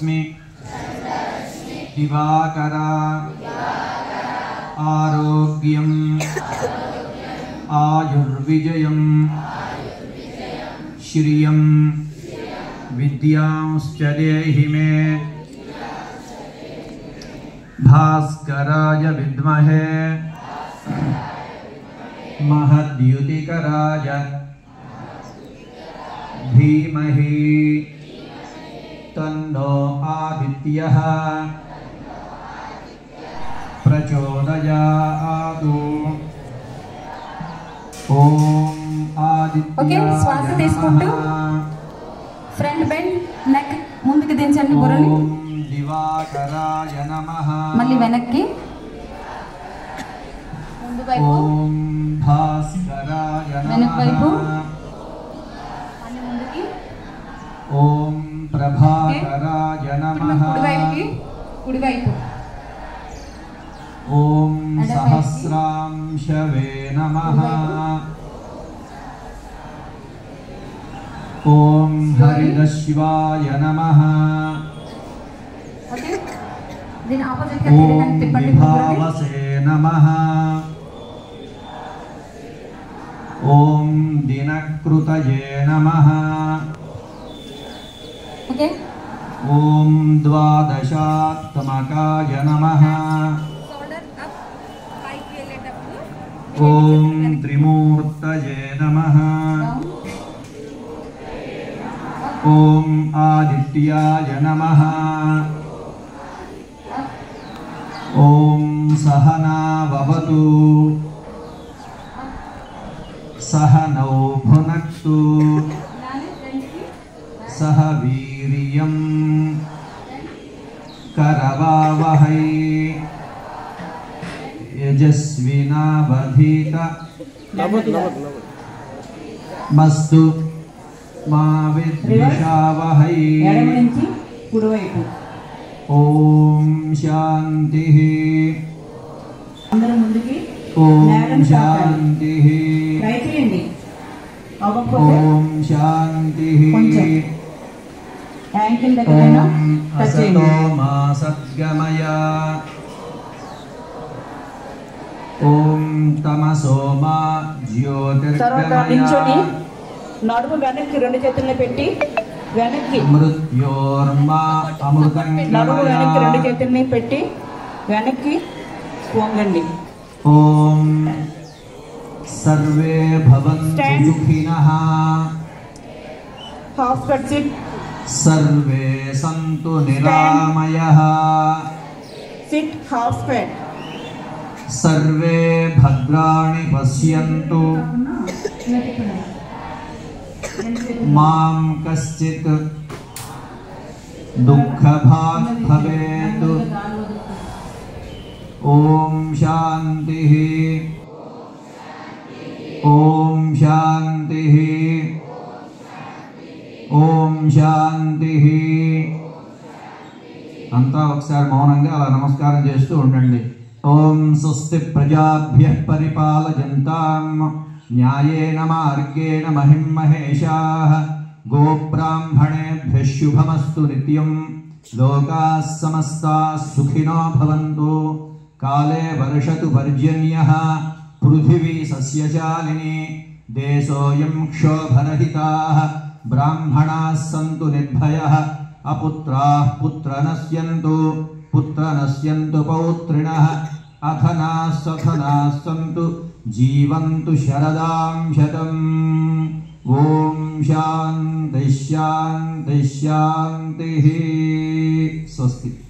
चन्द्ररश्मि दिवाकर आरोग्यम् आयुर्विजयम् श्रियं विद्यांश्च देहि मे भास्कराय विद्महे महद्युतिकराय धीमहि तन्नो आदित्यः प्रचोदयातु। ओम आदित्याय नमः। శ్వాస తీసుకుంటూ ఫ్రంట్ బెండ్ నెక్ ముందుకు దించండి బుర్రని. ఓం దివాకరాయ నమః. మళ్ళీ వెనక్కి ముందు వైపు. ఓం భాస్కరాయ నమః. వెనక్ వైపు మళ్ళీ ముందుకి. ఓం ప్రభాకరాయ నమః. కుడి వైపు. ఓం సహస్రాంశవే నమః. ఓం హరిదశివాయ నమః. ఓకే దీని ఆపోజిట్ గా ఓం విభావసే నమః. ఓం దినకృతయే నమః. ఓకే ఓం ద్వాదశాత్మకాయ నమః. ఓం త్రిమూర్తయే నమః. ఓం ఆదిత్యాయ నమః. ఓం సహనా భవతు సహనౌ భునక్తు సహ వీర్యం కరవావహై యజస్వినావధీత మస్తు మా విద్విషావహై. ఓం శాంతి. ఓం శాంతి. ఓం శాంతి. ఓం అసతో మా సద్గమయ. ఓం తమసో మా జ్యోతిర్గమయ. నడుము వెనక్కి రెండు చేతులను పెట్టి వెనక్కి. మృత్యోర్మా అమృతం. నడుము వెనక్కి రెండు చేతుల్ని పెట్టి వెనక్కి వంగండి. ఓం సర్వే భవంతు సుఖినః. Half cut sit. సర్వే సంతు నిరామయః. Sit half cut. సర్వే భద్రాణి పశ్యంతు మాం కశ్చిత్ దుఃఖభాగ్ భవేత్. ఓం శాంతి. ఓం శాంతి. ఓం శాంతి. అంతా ఒకసారి మౌనంగా అలా నమస్కారం చేస్తూ ఉండండి. ఓం స్వస్తి ప్రజాభ్యః పరిపాలయంతాం న్యాయేన మార్గేణ మహిం మహేషాః. గోబ్రాహ్మణేభ్యః శుభమస్తు నిత్యం. లోకాః సమస్తాః సుఖినో భవంతు. కాలే వర్షతు పర్జన్యః. పృథివీ సస్యశాలినీ. దేశోऽयं క్షోభరహితాః. బ్రాహ్మణాः సంతు నిర్భయాः. అపుత్రాः పుత్రనశ్యంతు. పుత్రనశ్యంతు పౌత్రిణः. అధనాः సధనాः సంతు. జీవంతు శరదాం శతం. ఓం శాంతి శాంతి శాంతి. స్వస్తి.